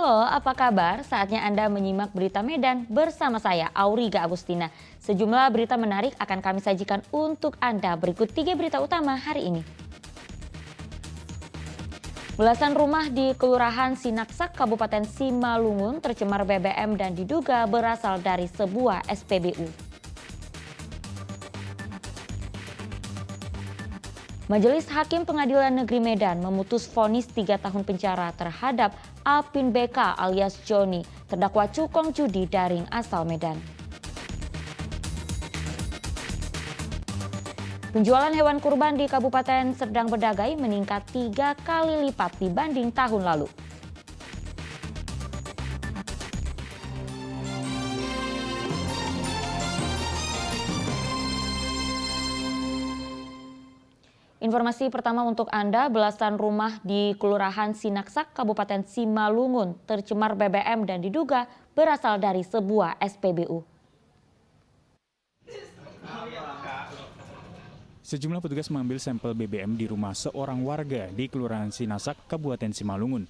Halo, apa kabar? Saatnya Anda menyimak berita Medan bersama saya, Auriga Agustina. Sejumlah berita menarik akan kami sajikan untuk Anda. Berikut 3 berita utama hari ini. Belasan rumah di Kelurahan Sinaksak, Kabupaten Simalungun tercemar BBM dan diduga berasal dari sebuah SPBU. Majelis Hakim Pengadilan Negeri Medan memutus vonis 3 tahun penjara terhadap Apin BK alias Joni, terdakwa cukong judi daring asal Medan. Penjualan hewan kurban di Kabupaten Serdang Bedagai meningkat 3 kali lipat dibanding tahun lalu. Informasi pertama untuk Anda, belasan rumah di Kelurahan Sinaksak, Kabupaten Simalungun tercemar BBM dan diduga berasal dari sebuah SPBU. Sejumlah petugas mengambil sampel BBM di rumah seorang warga di Kelurahan Sinaksak, Kabupaten Simalungun.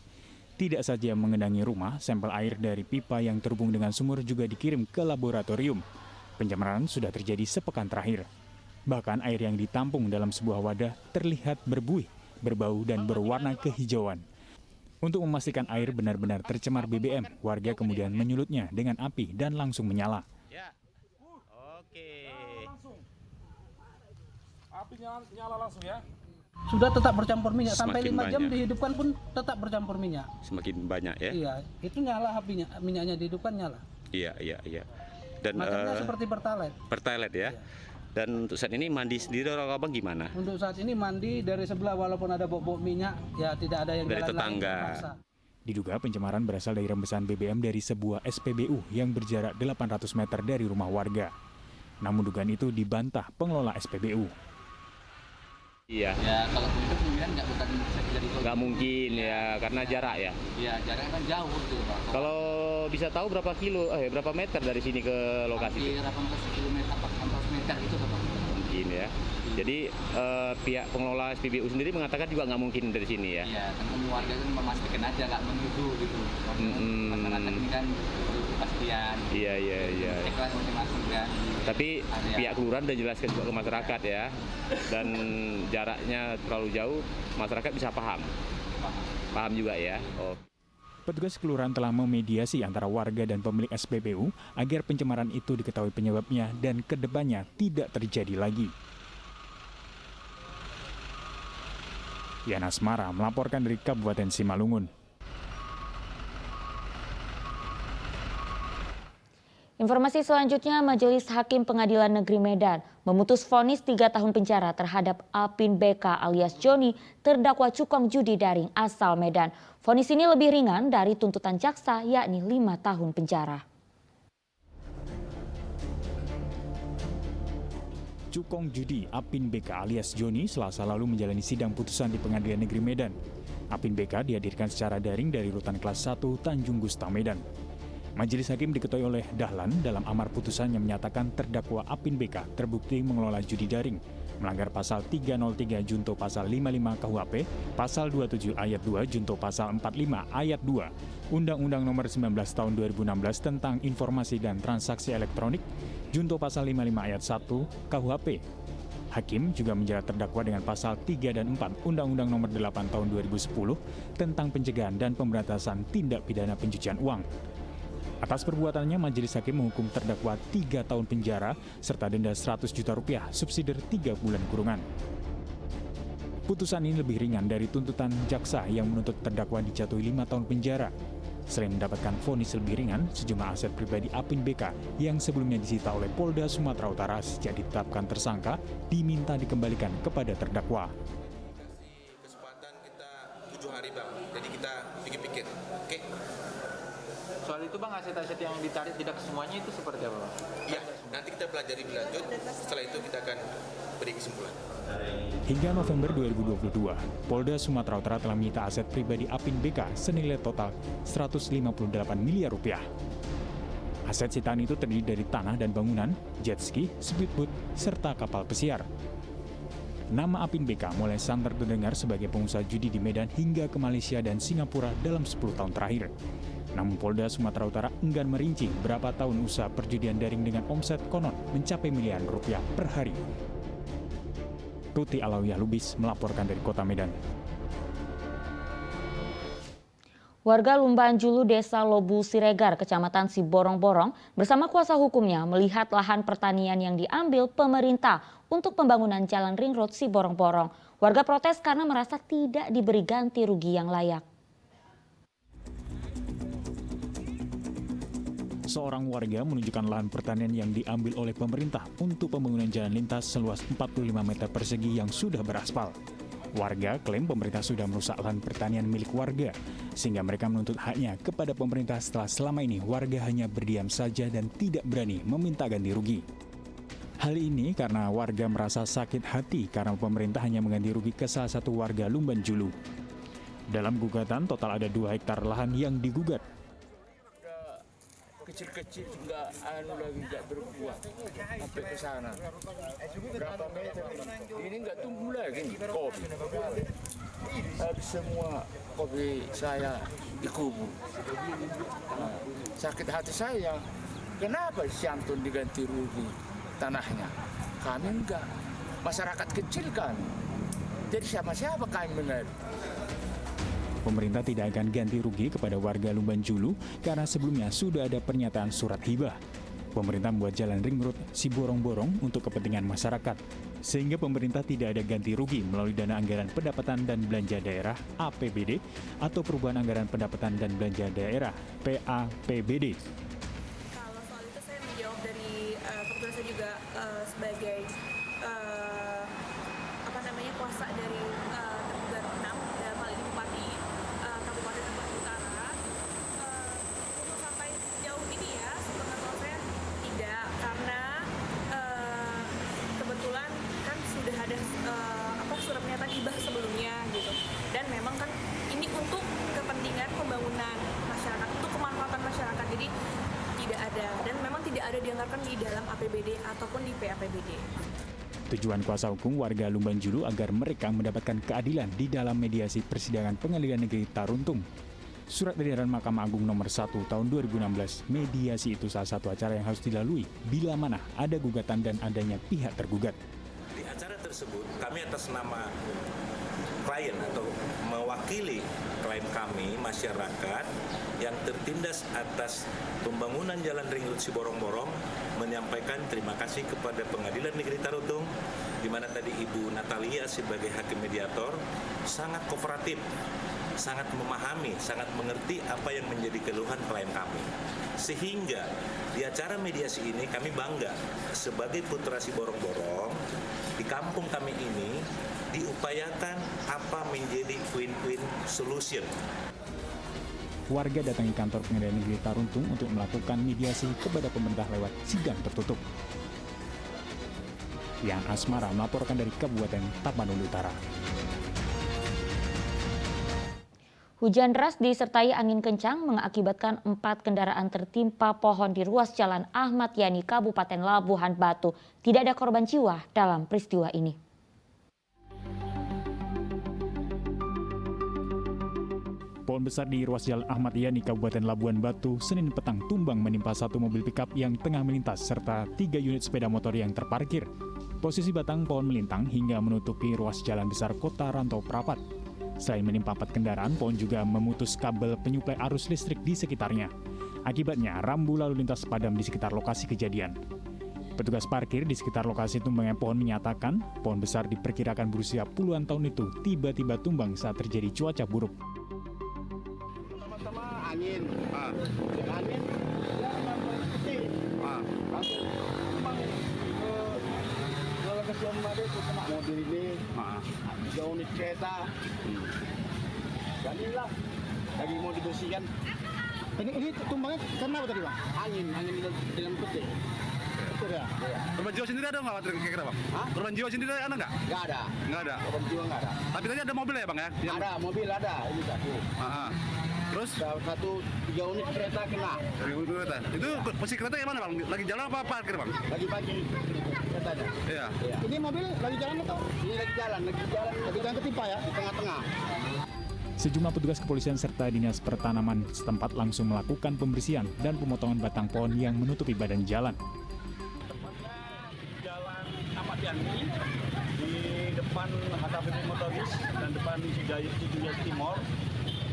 Tidak saja mengendangi rumah, sampel air dari pipa yang terhubung dengan sumur juga dikirim ke laboratorium. Pencemaran sudah terjadi sepekan terakhir. Bahkan air yang ditampung dalam sebuah wadah terlihat berbuih, berbau dan berwarna kehijauan. Untuk memastikan air benar-benar tercemar BBM, warga kemudian menyulutnya dengan api dan langsung menyala. Ya. Oke. Api nyala langsung ya. Sudah tetap bercampur minyak. Sampai Semakin 5 jam banyak. dihidupkan pun tetap bercampur minyak. Semakin banyak ya. Iya, itu nyala apinya, minyaknya dihidupkan nyala. Iya. Dan Macamnya seperti pertalite. pertalite ya. Iya. Dan untuk saat ini mandi sendiri orang abang gimana? Untuk saat ini mandi dari sebelah walaupun ada bau-bau minyak, ya tidak ada yang Dari jalan tetangga. lain, terpaksa. Diduga pencemaran berasal dari rembesan BBM dari sebuah SPBU yang berjarak 800 meter dari rumah warga. Namun dugaan itu dibantah pengelola SPBU. Iya. Ya kalau begitu kemungkinan nggak bukan bisa jadi Nggak mungkin ya karena jarak ya. Ya jaraknya kan jauh tuh Pak. Kalau bisa tahu berapa meter dari sini ke lokasi? Di 18 km, 18 meter itu Pak. Mungkin ya. Jadi pihak pengelola SPBU sendiri mengatakan juga nggak mungkin dari sini ya. Iya, kan warga kan memastikan aja nggak menuduh gitu. Masyarakat ini kan butuh kepastian. Iya. Cek lah masing-masing kan. Tapi pihak kelurahan sudah jelaskan juga ke masyarakat ya. Dan jaraknya terlalu jauh, masyarakat bisa paham. Paham juga ya. Oh. Petugas kelurahan telah memediasi antara warga dan pemilik SPBU agar pencemaran itu diketahui penyebabnya dan kedepannya tidak terjadi lagi. Yana Asmara melaporkan dari Kabupaten Simalungun. Informasi selanjutnya, Majelis Hakim Pengadilan Negeri Medan memutus vonis 3 tahun penjara terhadap Apin BK alias Joni, terdakwa cukong judi daring asal Medan. Vonis ini lebih ringan dari tuntutan jaksa, yakni 5 tahun penjara. Cukong judi Apin BK alias Joni Selasa lalu menjalani sidang putusan di Pengadilan Negeri Medan. Apin BK dihadirkan secara daring dari rutan kelas 1 Tanjung Gusta, Medan. Majelis Hakim diketuai oleh Dahlan dalam amar putusan yang menyatakan terdakwa Apin BK terbukti mengelola judi daring, melanggar pasal 303 junto pasal 55 KUHP, pasal 27 ayat 2 junto pasal 45 ayat 2, Undang-Undang Nomor 19 Tahun 2016 tentang Informasi dan Transaksi Elektronik, junto pasal 55 ayat 1 KUHP. Hakim juga menjerat terdakwa dengan pasal 3 dan 4 Undang-Undang Nomor 8 Tahun 2010 tentang pencegahan dan pemberantasan tindak pidana pencucian uang. Atas perbuatannya, Majelis Hakim menghukum terdakwa 3 tahun penjara serta denda 100 juta rupiah, subsidi 3 bulan kurungan. Putusan ini lebih ringan dari tuntutan jaksa yang menuntut terdakwa dijatuhi 5 tahun penjara. Selain mendapatkan vonis lebih ringan, sejumlah aset pribadi Apin BK yang sebelumnya disita oleh Polda Sumatera Utara sejak ditetapkan tersangka diminta dikembalikan kepada terdakwa. Kasih kesempatan kita 7 hari Bang, jadi kita pikir-pikir, oke? Soal itu Bang, aset-aset yang ditarik tidak semuanya itu seperti apa Bang? Iya, nanti kita pelajari lebih lanjut, setelah itu kita akan beri kesimpulan. Hingga November 2022, Polda Sumatera Utara telah menyita aset pribadi Apin BK senilai total 158 miliar rupiah. Aset sitaan itu terdiri dari tanah dan bangunan, jet ski, speedboat, serta kapal pesiar. Nama Apin BK mulai santer terdengar sebagai pengusaha judi di Medan hingga ke Malaysia dan Singapura dalam 10 tahun terakhir. Namun Polda Sumatera Utara enggan merinci berapa tahun usaha perjudian daring dengan omset konon mencapai miliaran rupiah per hari. Tuti Alawiyah Lubis melaporkan dari Kota Medan. Warga Lumban Julu, Desa Lobu Siregar, Kecamatan Siborong-Borong, bersama kuasa hukumnya melihat lahan pertanian yang diambil pemerintah untuk pembangunan jalan ring road Siborong-Borong. Warga protes karena merasa tidak diberi ganti rugi yang layak. Seorang warga menunjukkan lahan pertanian yang diambil oleh pemerintah untuk pembangunan jalan lintas seluas 45 meter persegi yang sudah beraspal. Warga klaim pemerintah sudah merusak lahan pertanian milik warga, sehingga mereka menuntut haknya kepada pemerintah setelah selama ini warga hanya berdiam saja dan tidak berani meminta ganti rugi. Hal ini karena warga merasa sakit hati karena pemerintah hanya mengganti rugi ke salah satu warga Lumban Julu. Dalam gugatan total ada 2 hektar lahan yang digugat. Kecil-kecil juga lagi nggak berbuah sampai ke sana. Berapa meter ini nggak tumbuh lagi nih kopi. Habis semua kopi saya dikubur. Sakit hati saya. Kenapa Syantun diganti rugi tanahnya? Kami enggak. Masyarakat kecil kan. Jadi siapa kami mengerti. Pemerintah tidak akan ganti rugi kepada warga Lumban Julu karena sebelumnya sudah ada pernyataan surat hibah. Pemerintah membuat jalan ring road Siborong-Borong untuk kepentingan masyarakat, sehingga pemerintah tidak ada ganti rugi melalui dana anggaran pendapatan dan belanja daerah APBD atau perubahan anggaran pendapatan dan belanja daerah PAPBD. Kalau soal itu saya menjawab dari kebetulan saya juga sebagai kuasa dari tergugat 6 dalam hal ini Bupati Kabupaten Tembak Utara. Untuk sampai sejauh ini ya, sepengetahuan saya tidak, karena kebetulan kan sudah ada surat pernyataan hibah sebelumnya gitu, dan memang kan ini untuk kepentingan pembangunan masyarakat, untuk kemanfaatan masyarakat, jadi tidak ada, dan memang tidak ada dianggarkan di dalam APBD ataupun di PAPBD. Tujuan kuasa hukum warga Lumban Julu agar mereka mendapatkan keadilan di dalam mediasi persidangan Pengadilan Negeri Taruntung. Surat edaran Mahkamah Agung nomor 1 tahun 2016, mediasi itu salah satu acara yang harus dilalui bila mana ada gugatan dan adanya pihak tergugat. Di acara tersebut, kami atas nama klien atau mewakili klien kami, masyarakat yang tertindas atas pembangunan jalan ring road Siborong-Borong, menyampaikan terima kasih kepada Pengadilan Negeri Taruntung, di mana tadi Ibu Natalia sebagai hakim mediator sangat kooperatif, sangat memahami, sangat mengerti apa yang menjadi keluhan klien kami. Sehingga di acara mediasi ini kami bangga sebagai putra Siborong-Borong, di kampung kami ini diupayakan apa menjadi win-win solution. Warga datangi kantor Pengadilan Negeri Taruntung untuk melakukan mediasi kepada pemerintah lewat sidang tertutup. Yan Asmara melaporkan dari Kabupaten Tapanuli Utara. Hujan deras disertai angin kencang mengakibatkan 4 kendaraan tertimpa pohon di ruas Jalan Ahmad Yani, Kabupaten Labuhan Batu. Tidak ada korban jiwa dalam peristiwa ini. Pohon besar di ruas Jalan Ahmad Yani, Kabupaten Labuhan Batu, Senin petang tumbang menimpa satu mobil pickup yang tengah melintas serta 3 unit sepeda motor yang terparkir. Posisi batang pohon melintang hingga menutupi ruas jalan besar Kota Rantau Prapat. Selain menimpa 4 kendaraan, pohon juga memutus kabel penyuplai arus listrik di sekitarnya. Akibatnya, rambu lalu lintas padam di sekitar lokasi kejadian. Petugas parkir di sekitar lokasi tumbangnya pohon menyatakan, pohon besar diperkirakan berusia puluhan tahun itu tiba-tiba tumbang saat terjadi cuaca buruk. Angin, angin, kecil, ke Jombang itu kena mobil ini, 3 unit kereta, jadilah lagi mau dibersihkan. Ini tumbangnya karena apa tadi bang? Angin dalam peti. Betul ya? Korban jiwa sendiri ada nggak kira-kira bang? Korban jiwa sendiri ada nggak? Nggak ada. Nggak ada. Korban jiwa nggak ada. Tapi tadi ada mobil ya bang ya? Ada mobil ada, ini satu. Terus? Satu 3 unit kereta kena. 3 unit kereta. Itu posisi kereta yang mana bang? Lagi jalan apa parkir bang? Lagi parkir keretanya. Iya. Ini mobil lagi jalan atau? Ini lagi jalan ketimpa ya di tengah-tengah. Sejumlah petugas kepolisian serta dinas pertanaman setempat langsung melakukan pembersihan dan pemotongan batang pohon yang menutupi badan jalan. Jalan Ahmad Yani di depan HKBP Motoris dan depan Cijuyas Timur.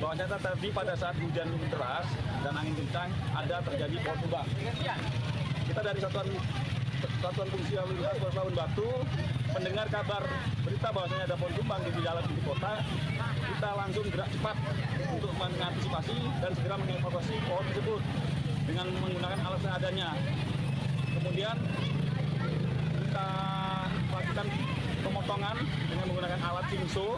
Bahwasanya tadi pada saat hujan deras dan angin kencang ada terjadi pohon tumbang. Kita dari Satuan Fungsi Lalu Lintas Polres Labuan Batu mendengar kabar berita bahwasanya ada pohon tumbang di jalan ibu kota. Kita langsung gerak cepat untuk mengantisipasi dan segera mengevakuasi pohon tersebut dengan menggunakan alat seadanya. Kemudian kita lakukan pemotongan dengan menggunakan alat chainsaw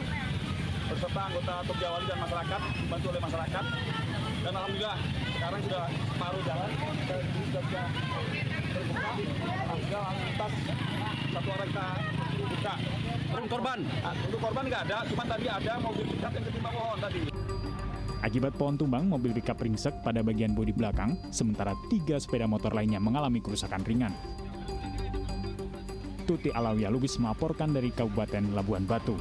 beserta anggota Tokja Wali dan masyarakat, dibantu oleh masyarakat. Dan alhamdulillah sekarang sudah separuh jalan dan sudah terbuka, sehingga lalu lintas satu arah kita buka. Korban? Untuk korban nggak ada, cuma tadi ada mobil pickup yang ketimpa pohon tadi. Akibat pohon tumbang, mobil pickup ringsek pada bagian bodi belakang, sementara 3 sepeda motor lainnya mengalami kerusakan ringan. Tuti Alawiyah Lubis melaporkan dari Kabupaten Labuan Batu.